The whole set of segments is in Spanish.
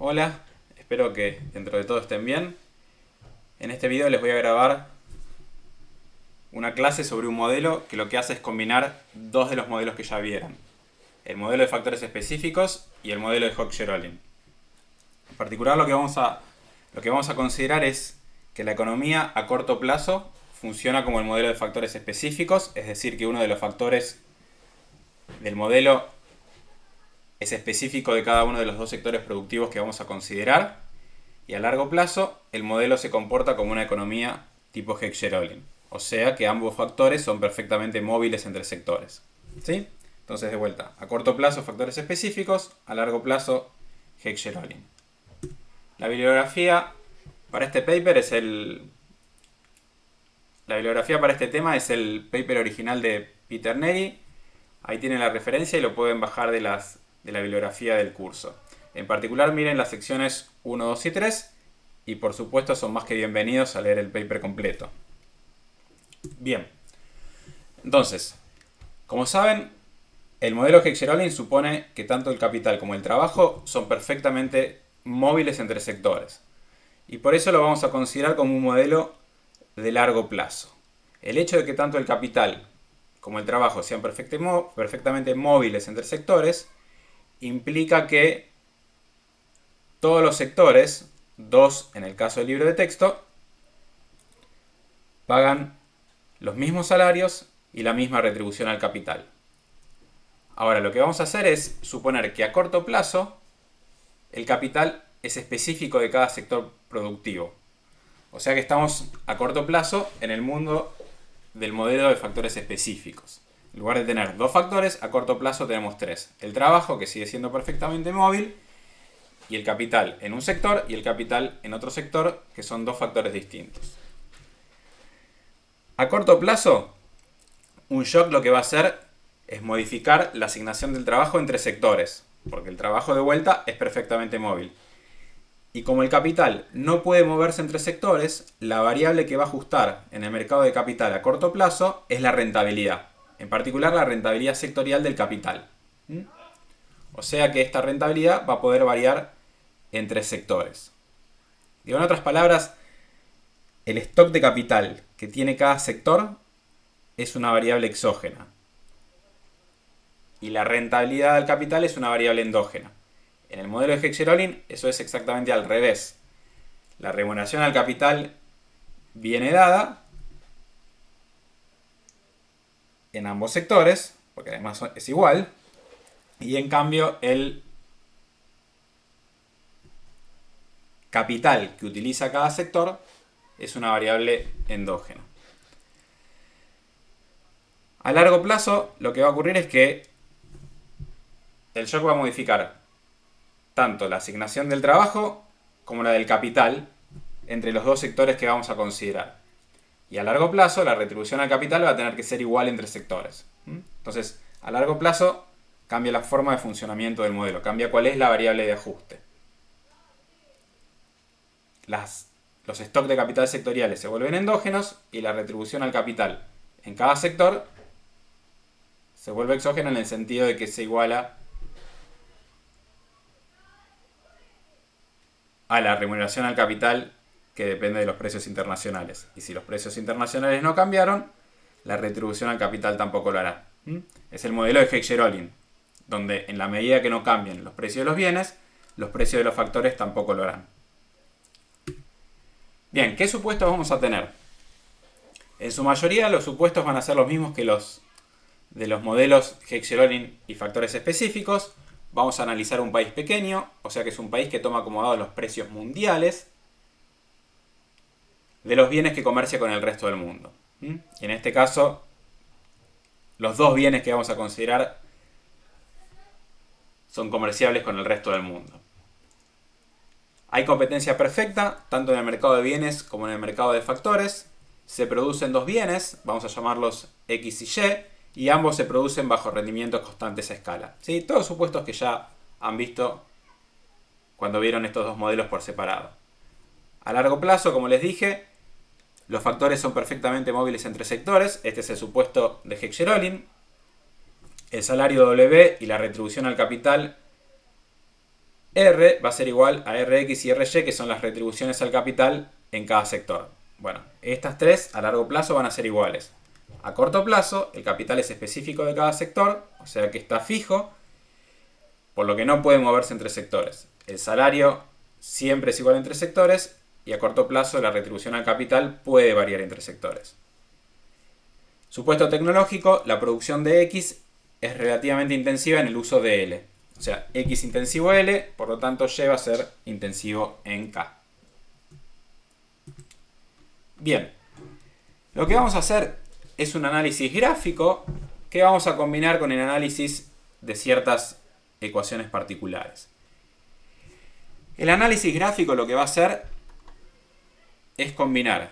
Hola, espero que dentro de todo estén bien. En este video les voy a grabar una clase sobre un modelo que lo que hace es combinar dos de los modelos que ya vieron. El modelo de factores específicos y el modelo de Hochschild-Ohlin. En particular lo que vamos a considerar es que la economía a corto plazo funciona como el modelo de factores específicos, es decir, que uno de los factores del modelo es específico de cada uno de los dos sectores productivos que vamos a considerar. Y a largo plazo, el modelo se comporta como una economía tipo Hochschild-Ohlin. O sea que ambos factores son perfectamente móviles entre sectores. ¿Sí? Entonces, de vuelta, a corto plazo factores específicos, a largo plazo Hochschild-Ohlin. La bibliografía para este paper es La bibliografía para este tema es el paper original de Peter Neri. Ahí tienen la referencia y lo pueden bajar de la bibliografía del curso. En particular, miren las secciones 1, 2 y 3 y por supuesto son más que bienvenidos a leer el paper completo. Bien, entonces, como saben, el modelo Hochschild-Ohlin supone que tanto el capital como el trabajo son perfectamente móviles entre sectores. Y por eso lo vamos a considerar como un modelo de largo plazo. El hecho de que tanto el capital como el trabajo sean perfectamente móviles entre sectores implica que todos los sectores, dos en el caso del libro de texto, pagan los mismos salarios y la misma retribución al capital. Ahora, lo que vamos a hacer es suponer que a corto plazo el capital es específico de cada sector productivo. O sea que estamos a corto plazo en el mundo del modelo de factores específicos. En lugar de tener dos factores, a corto plazo tenemos tres. El trabajo, que sigue siendo perfectamente móvil, y el capital en un sector y el capital en otro sector, que son dos factores distintos. A corto plazo, un shock lo que va a hacer es modificar la asignación del trabajo entre sectores, porque el trabajo de vuelta es perfectamente móvil. Y como el capital no puede moverse entre sectores, la variable que va a ajustar en el mercado de capital a corto plazo es la rentabilidad. En particular, la rentabilidad sectorial del capital. O sea que esta rentabilidad va a poder variar entre sectores. Digo, en otras palabras, el stock de capital que tiene cada sector es una variable exógena. Y la rentabilidad del capital es una variable endógena. En el modelo de Hochschild-Ohlin eso es exactamente al revés. La remuneración al capital viene dada en ambos sectores, porque además es igual, y en cambio el capital que utiliza cada sector es una variable endógena. A largo plazo lo que va a ocurrir es que el shock va a modificar tanto la asignación del trabajo como la del capital entre los dos sectores que vamos a considerar. Y a largo plazo la retribución al capital va a tener que ser igual entre sectores. Entonces, a largo plazo cambia la forma de funcionamiento del modelo, cambia cuál es la variable de ajuste. Los stocks de capital sectoriales se vuelven endógenos y la retribución al capital en cada sector se vuelve exógena en el sentido de que se iguala a la remuneración al capital que depende de los precios internacionales. Y si los precios internacionales no cambiaron, la retribución al capital tampoco lo hará. Es el modelo de Hochschild-Ohlin, donde en la medida que no cambien los precios de los bienes, los precios de los factores tampoco lo harán. Bien, ¿qué supuestos vamos a tener? En su mayoría los supuestos van a ser los mismos que los de los modelos Hochschild-Ohlin y factores específicos. Vamos a analizar un país pequeño, o sea que es un país que toma como dados los precios mundiales de los bienes que comercia con el resto del mundo. Y en este caso, los dos bienes que vamos a considerar son comerciables con el resto del mundo. Hay competencia perfecta, tanto en el mercado de bienes como en el mercado de factores. Se producen dos bienes, vamos a llamarlos X y Y ambos se producen bajo rendimientos constantes a escala. ¿Sí? Todos supuestos que ya han visto cuando vieron estos dos modelos por separado. A largo plazo, como les dije, los factores son perfectamente móviles entre sectores. Este es el supuesto de Hochschild-Ohlin. El salario W y la retribución al capital R va a ser igual a Rx y Ry, que son las retribuciones al capital en cada sector. Bueno, estas tres a largo plazo van a ser iguales. A corto plazo, el capital es específico de cada sector, o sea que está fijo, por lo que no puede moverse entre sectores. El salario siempre es igual entre sectores y a corto plazo la retribución al capital puede variar entre sectores. Supuesto tecnológico, la producción de X es relativamente intensiva en el uso de L. O sea, X intensivo L, por lo tanto Y va a ser intensivo en K. Bien, lo que vamos a hacer es un análisis gráfico que vamos a combinar con el análisis de ciertas ecuaciones particulares. El análisis gráfico lo que va a hacer es combinar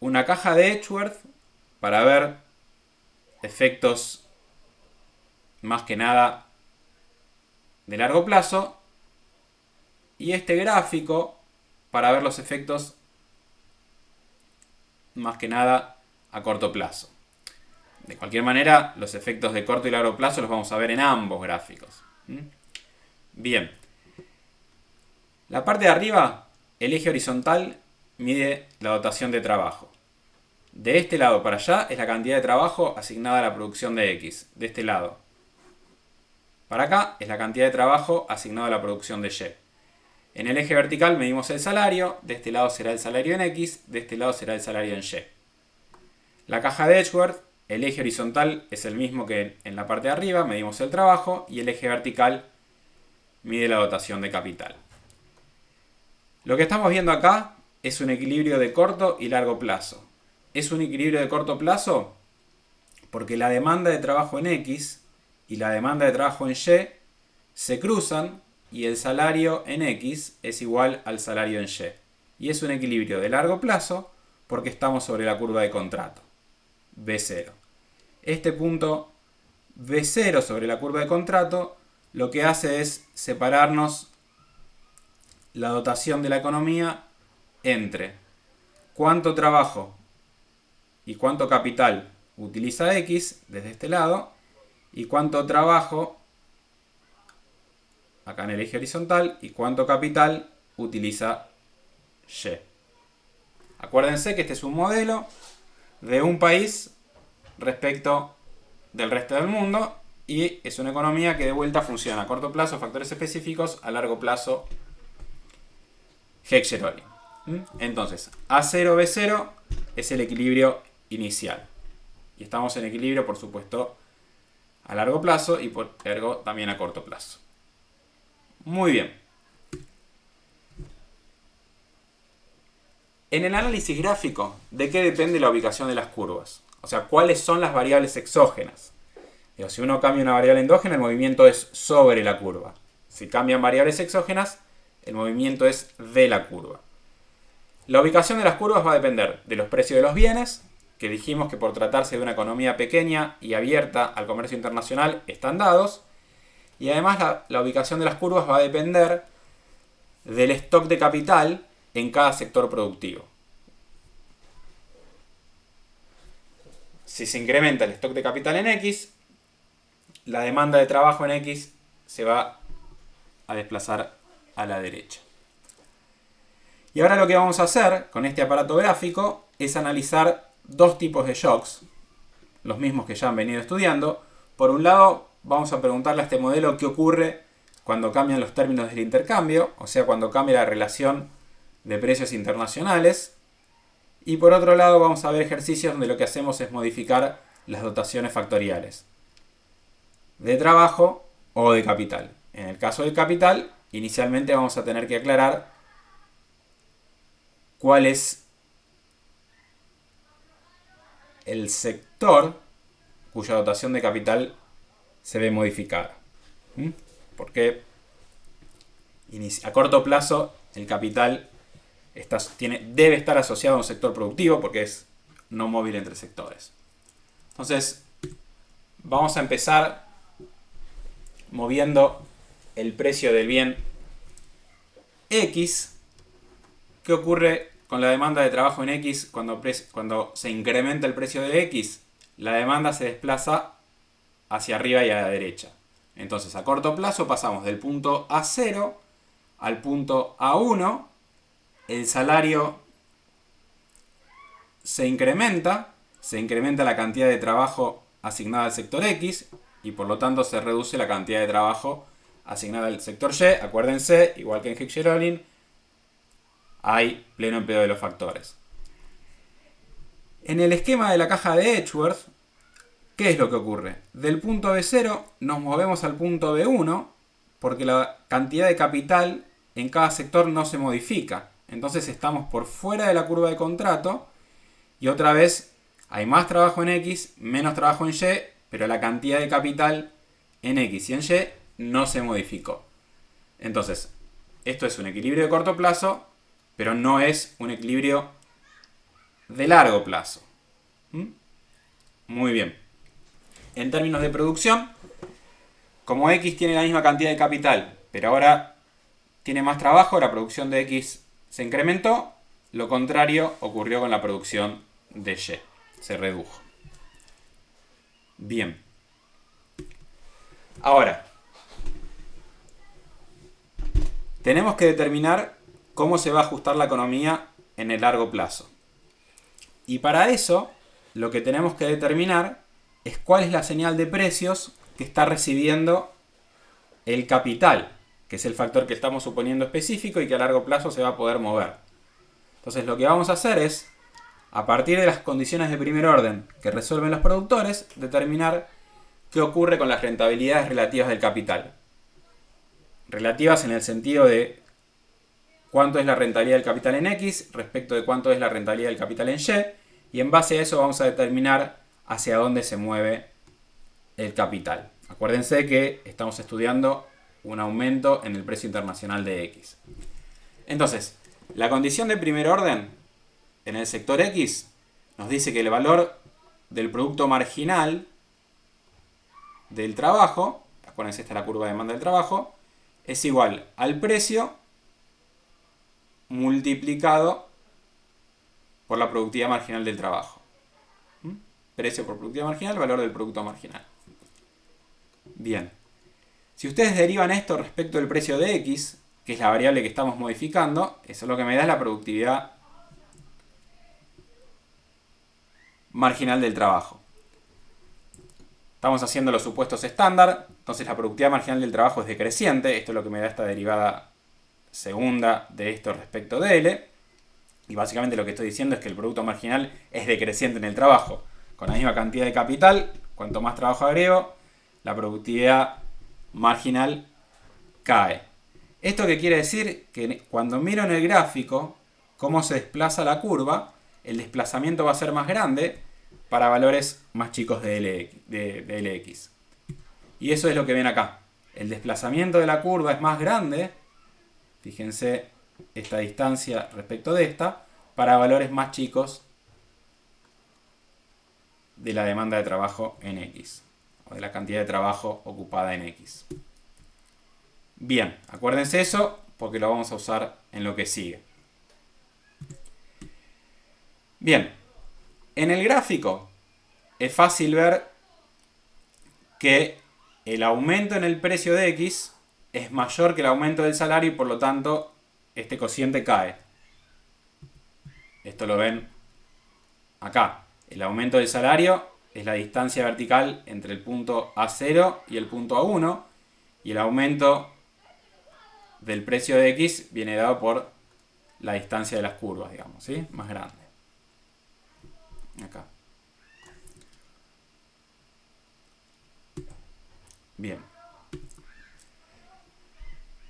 una caja de Edgeworth para ver efectos más que nada de largo plazo y este gráfico para ver los efectos más que nada a corto plazo. De cualquier manera, los efectos de corto y largo plazo los vamos a ver en ambos gráficos. Bien. La parte de arriba, el eje horizontal mide la dotación de trabajo. De este lado para allá es la cantidad de trabajo asignada a la producción de X. De este lado para acá es la cantidad de trabajo asignada a la producción de Y. En el eje vertical medimos el salario. De este lado será el salario en X, de este lado será el salario en Y. La caja de Edgeworth, el eje horizontal es el mismo que en la parte de arriba, medimos el trabajo, y el eje vertical mide la dotación de capital. Lo que estamos viendo acá es un equilibrio de corto y largo plazo. Es un equilibrio de corto plazo porque la demanda de trabajo en X y la demanda de trabajo en Y se cruzan y el salario en X es igual al salario en Y. Y es un equilibrio de largo plazo porque estamos sobre la curva de contrato, B0. Este punto B0 sobre la curva de contrato lo que hace es separarnos la dotación de la economía entre cuánto trabajo y cuánto capital utiliza X desde este lado y cuánto trabajo acá en el eje horizontal y cuánto capital utiliza Y. Acuérdense que este es un modelo de un país respecto del resto del mundo y es una economía que de vuelta funciona a corto plazo, factores específicos, a largo plazo, Heck-Cheroli. Entonces, A0, B0 es el equilibrio inicial. Y estamos en equilibrio, por supuesto, a largo plazo y por ergo también a corto plazo. Muy bien. En el análisis gráfico, ¿de qué depende la ubicación de las curvas? O sea, ¿cuáles son las variables exógenas? Digo, si uno cambia una variable endógena, el movimiento es sobre la curva. Si cambian variables exógenas, el movimiento es de la curva. La ubicación de las curvas va a depender de los precios de los bienes, que dijimos que por tratarse de una economía pequeña y abierta al comercio internacional están dados. Y además la ubicación de las curvas va a depender del stock de capital en cada sector productivo. Si se incrementa el stock de capital en X, la demanda de trabajo en X se va a desplazar a la derecha. Y ahora lo que vamos a hacer con este aparato gráfico es analizar dos tipos de shocks, los mismos que ya han venido estudiando. Por un lado, vamos a preguntarle a este modelo qué ocurre cuando cambian los términos del intercambio, o sea, cuando cambia la relación de precios internacionales. Y por otro lado, vamos a ver ejercicios donde lo que hacemos es modificar las dotaciones factoriales de trabajo o de capital. En el caso del capital, inicialmente vamos a tener que aclarar cuál es el sector cuya dotación de capital se ve modificada. Porque a corto plazo el capital debe estar asociado a un sector productivo porque es no móvil entre sectores. Entonces, vamos a empezar moviendo el precio del bien X. ¿Qué ocurre con la demanda de trabajo en X cuando se incrementa el precio de X? La demanda se desplaza hacia arriba y a la derecha. Entonces, a corto plazo pasamos del punto A0 al punto A1. El salario se incrementa la cantidad de trabajo asignada al sector X y por lo tanto se reduce la cantidad de trabajo asignada al sector Y. Acuérdense, igual que en Heck-Sherolin, hay pleno empleo de los factores. En el esquema de la caja de Edgeworth, ¿qué es lo que ocurre? Del punto B0 nos movemos al punto B1 porque la cantidad de capital en cada sector no se modifica. Entonces estamos por fuera de la curva de contrato y otra vez hay más trabajo en X, menos trabajo en Y, pero la cantidad de capital en X y en Y no se modificó. Entonces, esto es un equilibrio de corto plazo, pero no es un equilibrio de largo plazo. Muy bien. En términos de producción, como X tiene la misma cantidad de capital, pero ahora tiene más trabajo, la producción de X se incrementó. Lo contrario ocurrió con la producción de Y. Se redujo. Bien. Ahora, tenemos que determinar cómo se va a ajustar la economía en el largo plazo. Y para eso, lo que tenemos que determinar es cuál es la señal de precios que está recibiendo el capital, que es el factor que estamos suponiendo específico y que a largo plazo se va a poder mover. Entonces lo que vamos a hacer es, a partir de las condiciones de primer orden que resuelven los productores, determinar qué ocurre con las rentabilidades relativas del capital. Relativas en el sentido de cuánto es la rentabilidad del capital en X respecto de cuánto es la rentabilidad del capital en Y, y en base a eso vamos a determinar hacia dónde se mueve el capital. Acuérdense que estamos estudiando un aumento en el precio internacional de X. Entonces, la condición de primer orden en el sector X nos dice que el valor del producto marginal del trabajo, acuérdense, esta es la curva de demanda del trabajo, es igual al precio multiplicado por la productividad marginal del trabajo. Precio por productividad marginal, valor del producto marginal. Bien. Si ustedes derivan esto respecto del precio de X, que es la variable que estamos modificando, eso lo que me da es la productividad marginal del trabajo. Estamos haciendo los supuestos estándar, entonces la productividad marginal del trabajo es decreciente, esto es lo que me da esta derivada segunda de esto respecto de L, y básicamente lo que estoy diciendo es que el producto marginal es decreciente en el trabajo. Con la misma cantidad de capital, cuanto más trabajo agrego, la productividad marginal cae. ¿Esto qué quiere decir? Que cuando miro en el gráfico cómo se desplaza la curva, el desplazamiento va a ser más grande para valores más chicos de Lx. Y eso es lo que ven acá. El desplazamiento de la curva es más grande, fíjense esta distancia respecto de esta, para valores más chicos de la demanda de trabajo en X, o de la cantidad de trabajo ocupada en X. Bien, acuérdense eso porque lo vamos a usar en lo que sigue. Bien, en el gráfico es fácil ver que el aumento en el precio de X es mayor que el aumento del salario y por lo tanto este cociente cae. Esto lo ven acá. El aumento del salario es la distancia vertical entre el punto A0 y el punto A1 y el aumento del precio de X viene dado por la distancia de las curvas, digamos, ¿sí? Más grande. Acá. Bien.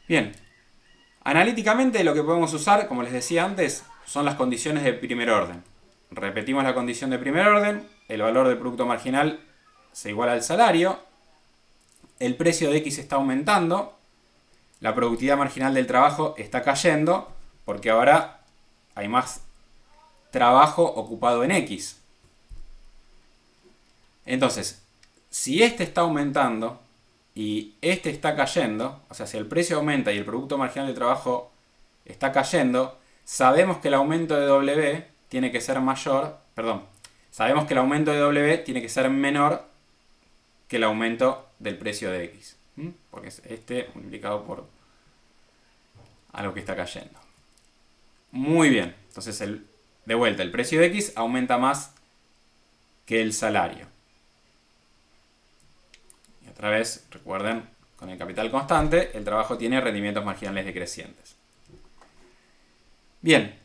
Bien. Analíticamente lo que podemos usar, como les decía antes, son las condiciones de primer orden. Repetimos la condición de primer orden, el valor del producto marginal se iguala al salario, el precio de X está aumentando, la productividad marginal del trabajo está cayendo, porque ahora hay más trabajo ocupado en X. Entonces, si este está aumentando y este está cayendo, o sea, si el precio aumenta y el producto marginal del trabajo está cayendo, sabemos que el aumento de W tiene que ser mayor, sabemos que el aumento de W tiene que ser menor que el aumento del precio de X. Porque es este multiplicado por algo que está cayendo. Muy bien. Entonces, de vuelta, el precio de X aumenta más que el salario. Y otra vez, recuerden, con el capital constante, el trabajo tiene rendimientos marginales decrecientes. Bien.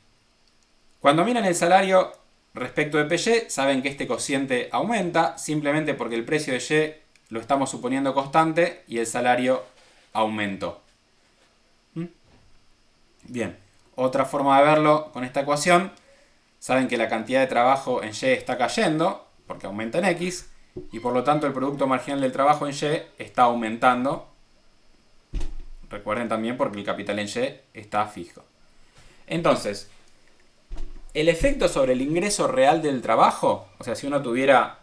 Cuando miran el salario respecto de PY, saben que este cociente aumenta simplemente porque el precio de Y lo estamos suponiendo constante y el salario aumentó. Bien, otra forma de verlo con esta ecuación, saben que la cantidad de trabajo en Y está cayendo porque aumenta en X y por lo tanto el producto marginal del trabajo en Y está aumentando. Recuerden también porque el capital en Y está fijo. Entonces, el efecto sobre el ingreso real del trabajo, o sea, si uno tuviera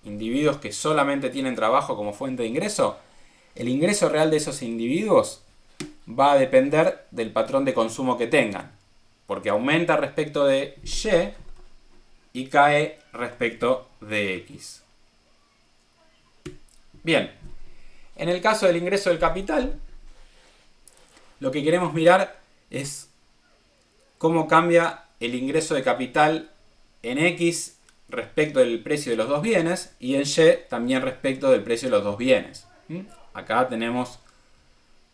individuos que solamente tienen trabajo como fuente de ingreso, el ingreso real de esos individuos va a depender del patrón de consumo que tengan, porque aumenta respecto de Y y cae respecto de X. Bien, en el caso del ingreso del capital, lo que queremos mirar es cómo cambia el ingreso de capital en X respecto del precio de los dos bienes y en Y también respecto del precio de los dos bienes. Acá tenemos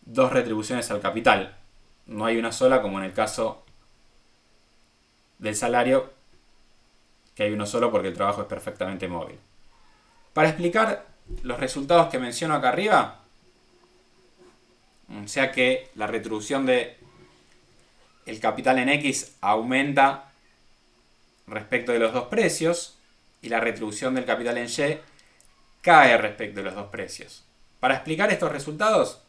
dos retribuciones al capital. No hay una sola como en el caso del salario, que hay uno solo porque el trabajo es perfectamente móvil. Para explicar los resultados que menciono acá arriba, o sea que la retribución de el capital en X aumenta respecto de los dos precios y la retribución del capital en Y cae respecto de los dos precios. Para explicar estos resultados,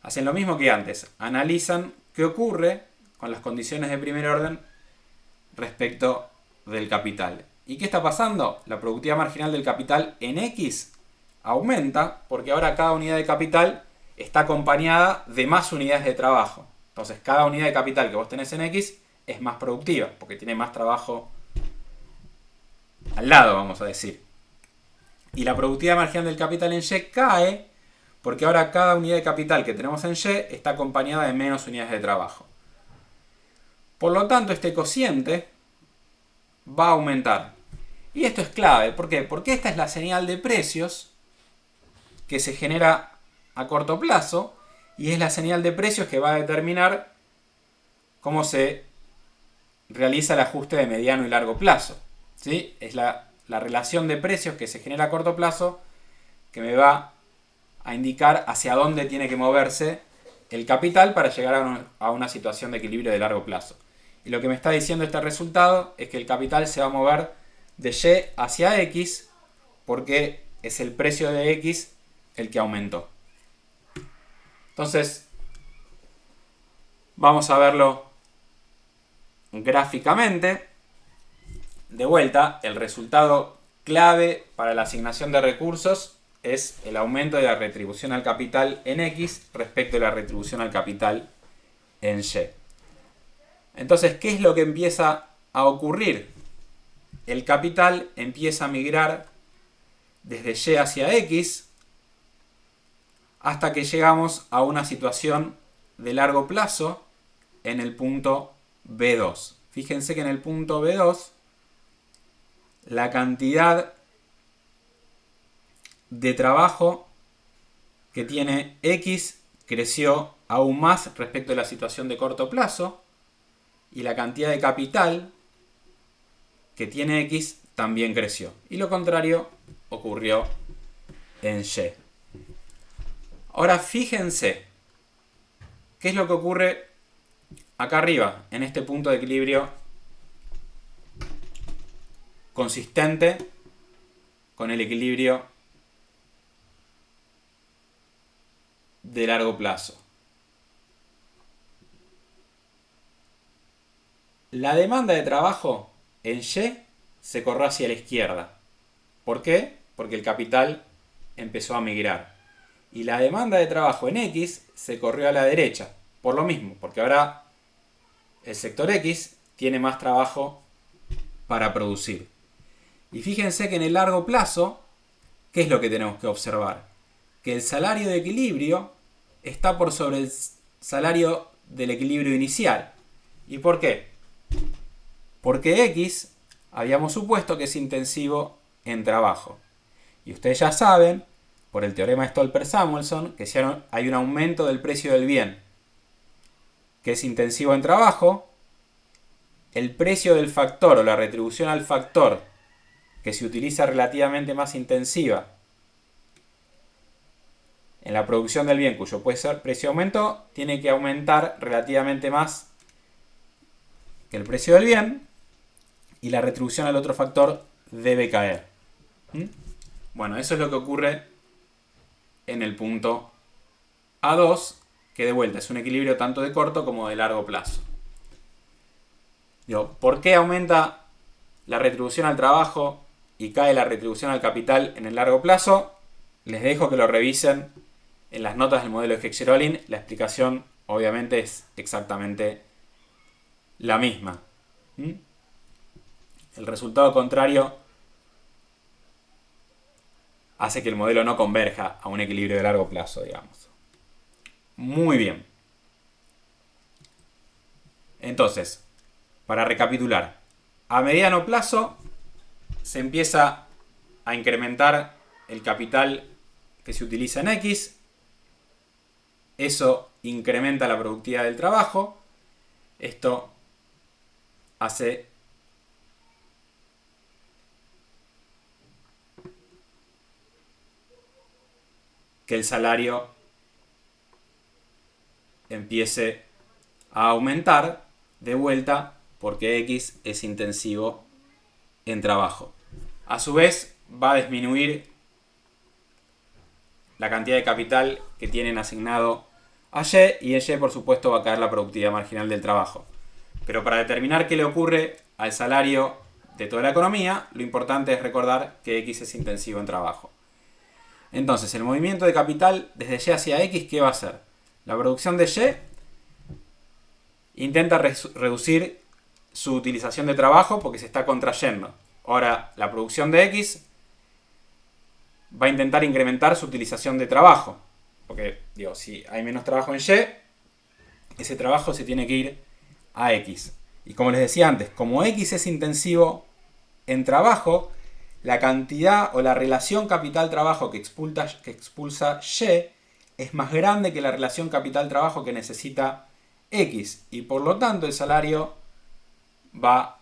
hacen lo mismo que antes. Analizan qué ocurre con las condiciones de primer orden respecto del capital. ¿Y qué está pasando? La productividad marginal del capital en X aumenta porque ahora cada unidad de capital está acompañada de más unidades de trabajo. Entonces, cada unidad de capital que vos tenés en X es más productiva porque tiene más trabajo al lado, vamos a decir. Y la productividad marginal del capital en Y cae porque ahora cada unidad de capital que tenemos en Y está acompañada de menos unidades de trabajo. Por lo tanto, este cociente va a aumentar. Y esto es clave. ¿Por qué? Porque esta es la señal de precios que se genera a corto plazo y es la señal de precios que va a determinar cómo se realiza el ajuste de mediano y largo plazo. ¿Sí? Es la relación de precios que se genera a corto plazo que me va a indicar hacia dónde tiene que moverse el capital para llegar a una situación de equilibrio de largo plazo. Y lo que me está diciendo este resultado es que el capital se va a mover de Y hacia X porque es el precio de X el que aumentó. Entonces, vamos a verlo gráficamente. De vuelta, el resultado clave para la asignación de recursos es el aumento de la retribución al capital en X respecto a la retribución al capital en Y. Entonces, ¿qué es lo que empieza a ocurrir? El capital empieza a migrar desde Y hacia X hasta que llegamos a una situación de largo plazo en el punto B2. Fíjense que en el punto B2 la cantidad de trabajo que tiene X creció aún más respecto a la situación de corto plazo y la cantidad de capital que tiene X también creció. Y lo contrario ocurrió en Y. Ahora fíjense qué es lo que ocurre acá arriba, en este punto de equilibrio consistente con el equilibrio de largo plazo. La demanda de trabajo en Y se corrió hacia la izquierda. ¿Por qué? Porque el capital empezó a migrar. Y la demanda de trabajo en X se corrió a la derecha. Por lo mismo, porque ahora el sector X tiene más trabajo para producir. Y fíjense que en el largo plazo, ¿qué es lo que tenemos que observar? que el salario de equilibrio está por sobre el salario del equilibrio inicial. ¿Y por qué? Porque X habíamos supuesto que es intensivo en trabajo. Y ustedes ya saben, por el teorema de Stolper-Samuelson, que si hay un aumento del precio del bien que es intensivo en trabajo, el precio del factor o la retribución al factor que se utiliza relativamente más intensiva en la producción del bien cuyo puede ser precio aumento, tiene que aumentar relativamente más que el precio del bien, y la retribución al otro factor debe caer. Bueno, eso es lo que ocurre en el punto A2, que de vuelta es un equilibrio tanto de corto como de largo plazo. ¿Por qué aumenta la retribución al trabajo y cae la retribución al capital en el largo plazo? Les dejo que lo revisen en las notas del modelo de Heck-Sherolin. La explicación obviamente es exactamente la misma. El resultado contrario hace que el modelo no converja a un equilibrio de largo plazo, digamos. Muy bien. Entonces, para recapitular, a mediano plazo se empieza a incrementar el capital que se utiliza en X. Eso incrementa la productividad del trabajo. Esto hace que el salario empiece a aumentar de vuelta porque X es intensivo en trabajo. A su vez va a disminuir la cantidad de capital que tienen asignado a Y, y en Y por supuesto va a caer la productividad marginal del trabajo. Pero para determinar qué le ocurre al salario de toda la economía, lo importante es recordar que X es intensivo en trabajo. Entonces, el movimiento de capital desde Y hacia X, ¿qué va a hacer? La producción de Y intenta reducir su utilización de trabajo porque se está contrayendo. Ahora, la producción de X va a intentar incrementar su utilización de trabajo. Porque, si hay menos trabajo en Y, ese trabajo se tiene que ir a X. Y como les decía antes, como X es intensivo en trabajo, la cantidad o la relación capital-trabajo que expulsa Y es más grande que la relación capital-trabajo que necesita X. Y por lo tanto el salario va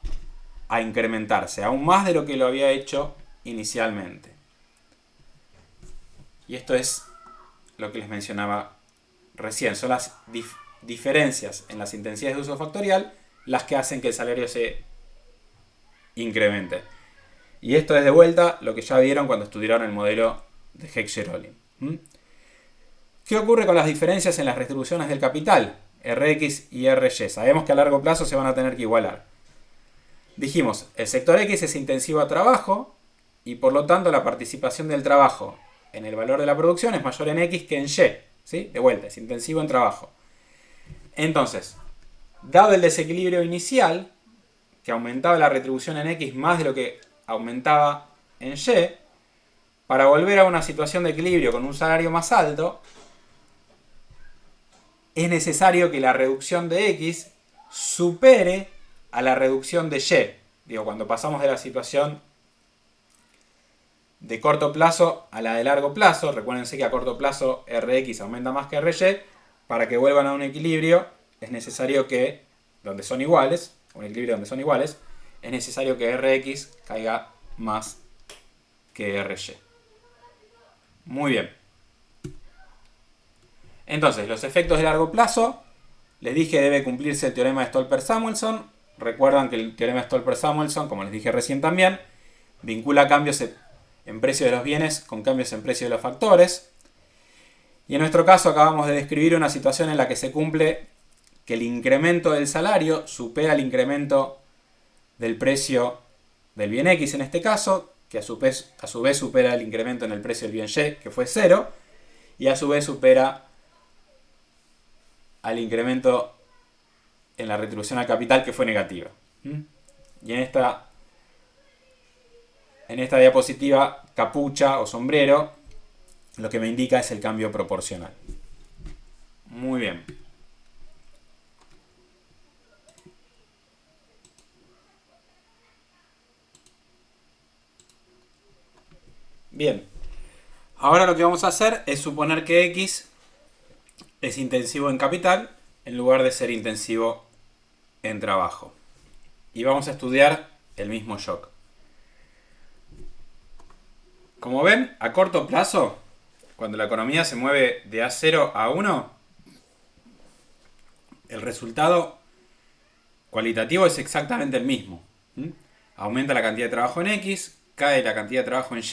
a incrementarse aún más de lo que lo había hecho inicialmente. Y esto es lo que les mencionaba recién. Son las diferencias en las intensidades de uso factorial las que hacen que el salario se incremente. Y esto es de vuelta lo que ya vieron cuando estudiaron el modelo de Heck-Sherolin. ¿Qué ocurre con las diferencias en las retribuciones del capital? Rx y Ry. Sabemos que a largo plazo se van a tener que igualar. Dijimos, el sector X es intensivo a trabajo y por lo tanto la participación del trabajo en el valor de la producción es mayor en X que en Y. ¿Sí? De vuelta, es intensivo en trabajo. Entonces, dado el desequilibrio inicial, que aumentaba la retribución en X más de lo que aumentaba en Y, para volver a una situación de equilibrio con un salario más alto, es necesario que la reducción de X supere a la reducción de Y. Cuando pasamos de la situación de corto plazo a la de largo plazo, recuérdense que a corto plazo Rx aumenta más que Ry, para que vuelvan a un equilibrio es necesario que, donde son iguales, un equilibrio donde son iguales, es necesario que Rx caiga más que Ry. Muy bien. Entonces, los efectos de largo plazo, les dije debe cumplirse el teorema de Stolper-Samuelson. Recuerdan que el teorema de Stolper-Samuelson, como les dije recién también, vincula cambios en precio de los bienes con cambios en precio de los factores. Y en nuestro caso acabamos de describir una situación en la que se cumple que el incremento del salario supera el incremento del precio del bien X en este caso, que a su vez supera el incremento en el precio del bien Y, que fue 0, y a su vez supera al incremento en la retribución al capital, que fue negativa. Y en esta diapositiva, capucha o sombrero, lo que me indica es el cambio proporcional. Muy bien. Bien. Ahora lo que vamos a hacer es suponer que X es intensivo en capital en lugar de ser intensivo en trabajo. Y vamos a estudiar el mismo shock. Como ven, a corto plazo, cuando la economía se mueve de A0 a 1, el resultado cualitativo es exactamente el mismo. Aumenta la cantidad de trabajo en X, cae la cantidad de trabajo en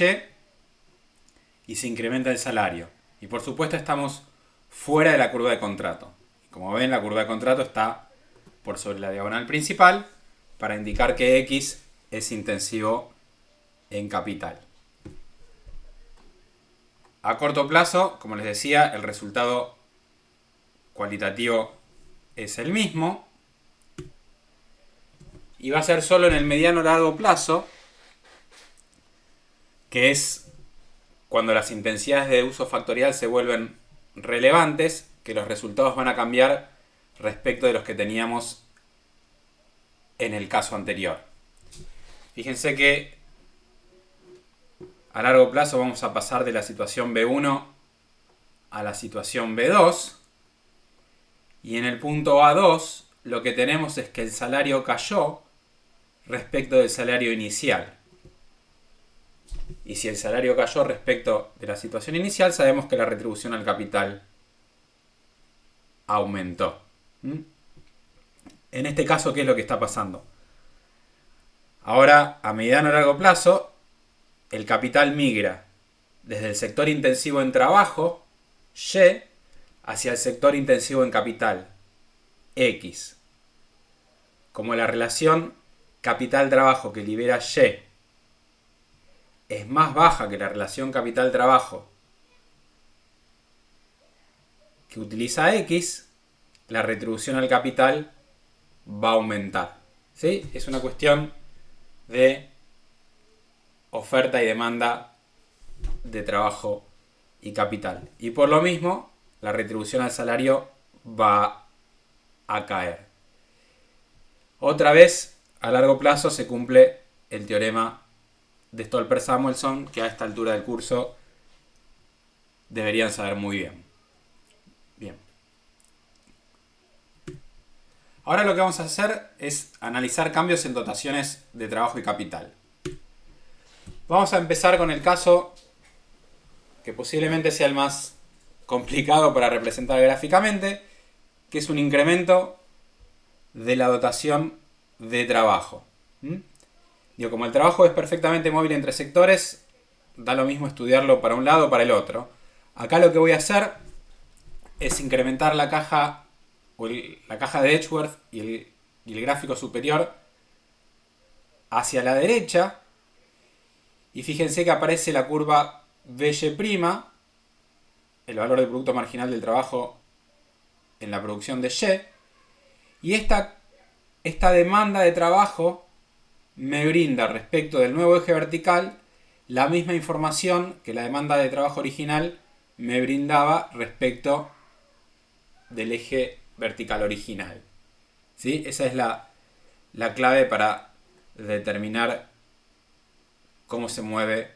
Y se incrementa el salario. Y por supuesto estamos fuera de la curva de contrato. Como ven, la curva de contrato está por sobre la diagonal principal para indicar que X es intensivo en capital. A corto plazo, como les decía, el resultado cualitativo es el mismo. Y va a ser solo en el mediano largo plazo, que es cuando las intensidades de uso factorial se vuelven relevantes, que los resultados van a cambiar respecto de los que teníamos en el caso anterior. Fíjense que a largo plazo vamos a pasar de la situación B1 a la situación B2. Y en el punto A2 lo que tenemos es que el salario cayó respecto del salario inicial. Y si el salario cayó respecto de la situación inicial, sabemos que la retribución al capital aumentó. En este caso, ¿qué es lo que está pasando? Ahora, a mediano o largo plazo, el capital migra desde el sector intensivo en trabajo, Y, hacia el sector intensivo en capital, X. Como la relación capital-trabajo que libera Y es más baja que la relación capital-trabajo que utiliza X, la retribución al capital va a aumentar. ¿Sí? Es una cuestión de oferta y demanda de trabajo y capital. Y por lo mismo, la retribución al salario va a caer. Otra vez, a largo plazo se cumple el teorema de Stolper-Samuelson, que a esta altura del curso deberían saber muy bien. Bien. Ahora lo que vamos a hacer es analizar cambios en dotaciones de trabajo y capital. Vamos a empezar con el caso que posiblemente sea el más complicado para representar gráficamente, que es un incremento de la dotación de trabajo. Como el trabajo es perfectamente móvil entre sectores, da lo mismo estudiarlo para un lado o para el otro. Acá lo que voy a hacer es incrementar la caja de Edgeworth y el gráfico superior hacia la derecha. Y fíjense que aparece la curva BY', el valor del producto marginal del trabajo en la producción de Y. Y esta demanda de trabajo me brinda respecto del nuevo eje vertical la misma información que la demanda de trabajo original me brindaba respecto del eje vertical original. ¿Sí? Esa es la clave para determinar cómo se mueve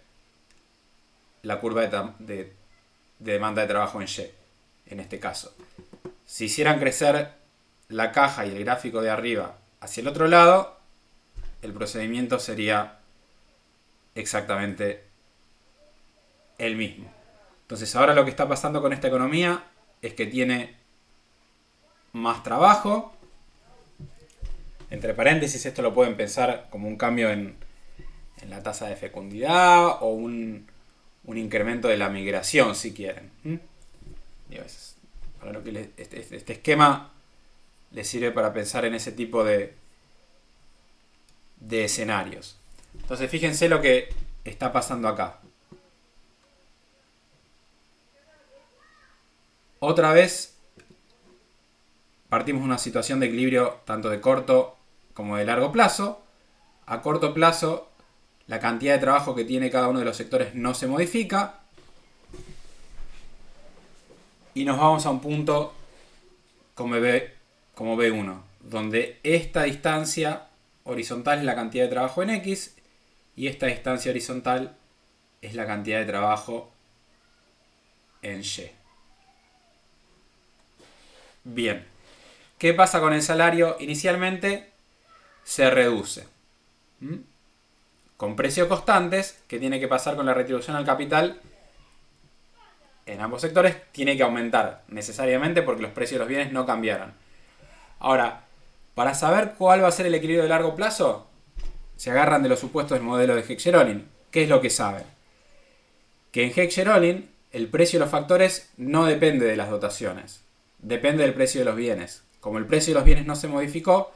la curva de demanda de trabajo en Y, en este caso. Si hicieran crecer la caja y el gráfico de arriba hacia el otro lado, el procedimiento sería exactamente el mismo. Entonces ahora lo que está pasando con esta economía es que tiene más trabajo. Entre paréntesis, esto lo pueden pensar como un cambio en la tasa de fecundidad o un incremento de la migración, si quieren. Para lo que este esquema les sirve para pensar en ese tipo de escenarios. Entonces fíjense lo que está pasando acá. Otra vez partimos de una situación de equilibrio tanto de corto como de largo plazo. A corto plazo la cantidad de trabajo que tiene cada uno de los sectores no se modifica. y nos vamos a un punto como B1, donde esta distancia horizontal es la cantidad de trabajo en X y esta distancia horizontal es la cantidad de trabajo en Y. Bien, ¿qué pasa con el salario? Inicialmente se reduce. Con precios constantes, ¿qué tiene que pasar con la retribución al capital? En ambos sectores tiene que aumentar necesariamente porque los precios de los bienes no cambiaron. Ahora, para saber cuál va a ser el equilibrio de largo plazo, se agarran de los supuestos del modelo de Heck-Sherolin. ¿Qué es lo que saben? Que en Heck-Sherolin el precio de los factores no depende de las dotaciones, depende del precio de los bienes. Como el precio de los bienes no se modificó,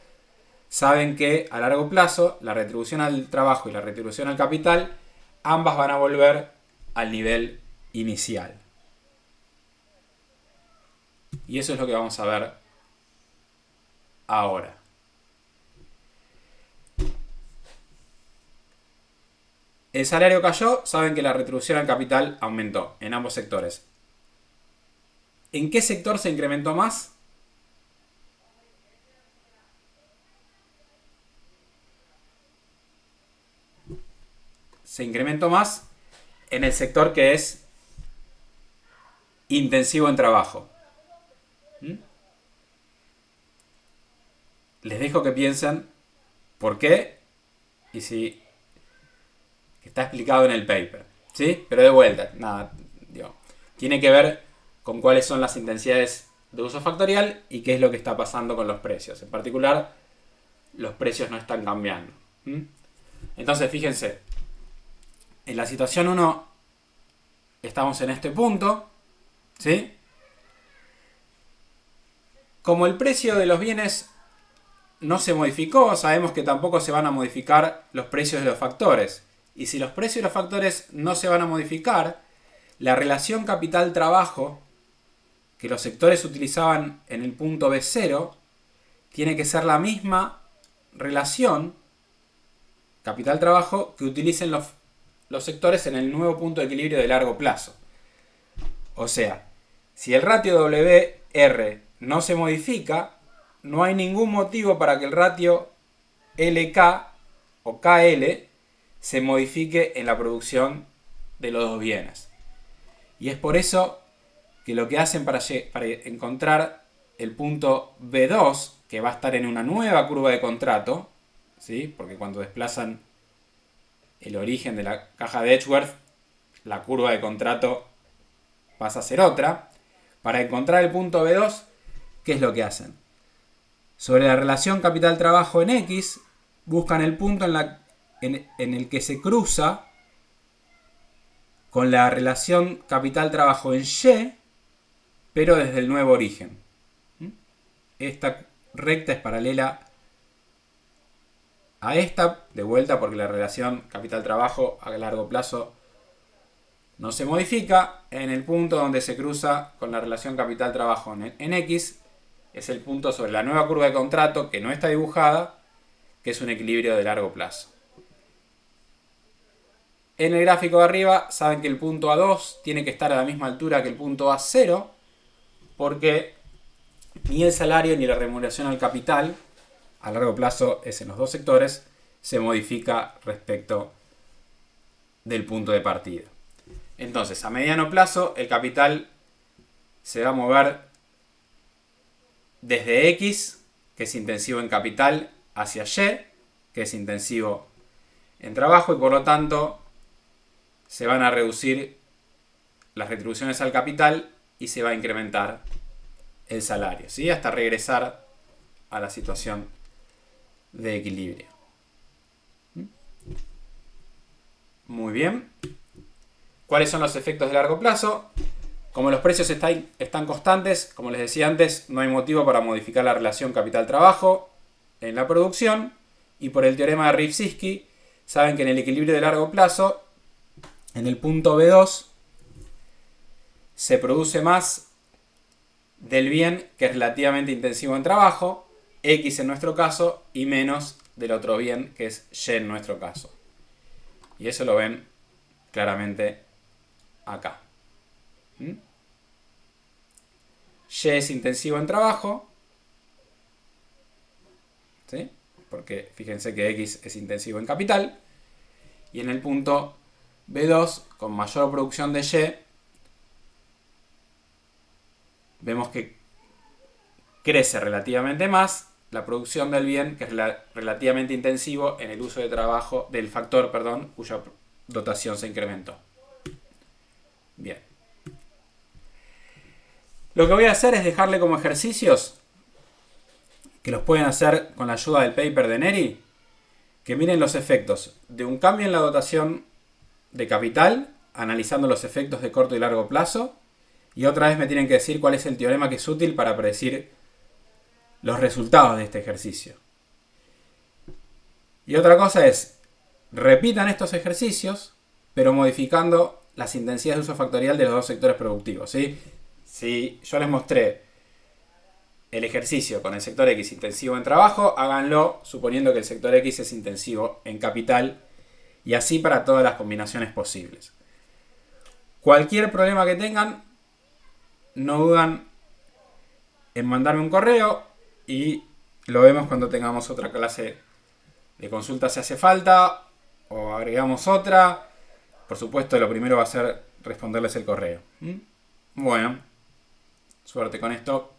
saben que a largo plazo la retribución al trabajo y la retribución al capital ambas van a volver al nivel inicial. Y eso es lo que vamos a ver ahora. El salario cayó, saben que la retribución al capital aumentó en ambos sectores. ¿En qué sector se incrementó más? Se incrementó más en el sector que es intensivo en trabajo. Les dejo que piensen por qué y si está explicado en el paper, ¿sí? Pero de vuelta, nada, digo, tiene que ver con cuáles son las intensidades de uso factorial y qué es lo que está pasando con los precios. En particular, los precios no están cambiando. Entonces, fíjense, en la situación 1 estamos en este punto, ¿sí? Como el precio de los bienes no se modificó, sabemos que tampoco se van a modificar los precios de los factores. Y si los precios de los factores no se van a modificar, la relación capital-trabajo que los sectores utilizaban en el punto B0 tiene que ser la misma relación capital-trabajo que utilicen los sectores en el nuevo punto de equilibrio de largo plazo. O sea, si el ratio WR no se modifica, no hay ningún motivo para que el ratio LK o KL se modifique en la producción de los dos bienes. Y es por eso que lo que hacen para encontrar el punto B2, que va a estar en una nueva curva de contrato, ¿sí? Porque cuando desplazan el origen de la caja de Edgeworth, la curva de contrato pasa a ser otra. Para encontrar el punto B2, ¿qué es lo que hacen? Sobre la relación capital-trabajo en X, buscan el punto en el que se cruza con la relación capital-trabajo en Y, pero desde el nuevo origen. Esta recta es paralela a esta, de vuelta porque la relación capital-trabajo a largo plazo no se modifica. En el punto donde se cruza con la relación capital-trabajo en X, es el punto sobre la nueva curva de contrato que no está dibujada, que es un equilibrio de largo plazo. En el gráfico de arriba saben que el punto A2 tiene que estar a la misma altura que el punto A0, porque ni el salario ni la remuneración al capital, a largo plazo es en los dos sectores, se modifica respecto del punto de partida. Entonces, a mediano plazo, el capital se va a mover desde X, que es intensivo en capital, hacia Y, que es intensivo en trabajo, y por lo tanto se van a reducir las retribuciones al capital y se va a incrementar el salario, ¿sí? Hasta regresar a la situación de equilibrio. Muy bien. ¿Cuáles son los efectos de largo plazo? Como los precios están constantes, como les decía antes, no hay motivo para modificar la relación capital-trabajo en la producción. Y por el teorema de Rifsisky, saben que en el equilibrio de largo plazo, en el punto B2, se produce más del bien que es relativamente intensivo en trabajo, X en nuestro caso, y menos del otro bien que es Y en nuestro caso. Y eso lo ven claramente acá. Y es intensivo en trabajo, ¿sí? Porque fíjense que X es intensivo en capital. Y en el punto B2, con mayor producción de Y, vemos que crece relativamente más la producción del bien, que es relativamente intensivo en el uso de trabajo del factor, cuya dotación se incrementó. Bien. Lo que voy a hacer es dejarle como ejercicios, que los pueden hacer con la ayuda del paper de Neri, que miren los efectos de un cambio en la dotación de capital, analizando los efectos de corto y largo plazo, y otra vez me tienen que decir cuál es el teorema que es útil para predecir los resultados de este ejercicio. Y otra cosa es, repitan estos ejercicios, pero modificando las intensidades de uso factorial de los dos sectores productivos, ¿sí? Si yo les mostré el ejercicio con el sector X intensivo en trabajo, háganlo suponiendo que el sector X es intensivo en capital, y así para todas las combinaciones posibles. Cualquier problema que tengan, no dudan en mandarme un correo y lo vemos cuando tengamos otra clase de consulta si hace falta o agregamos otra. Por supuesto, lo primero va a ser responderles el correo. Bueno, suerte con esto.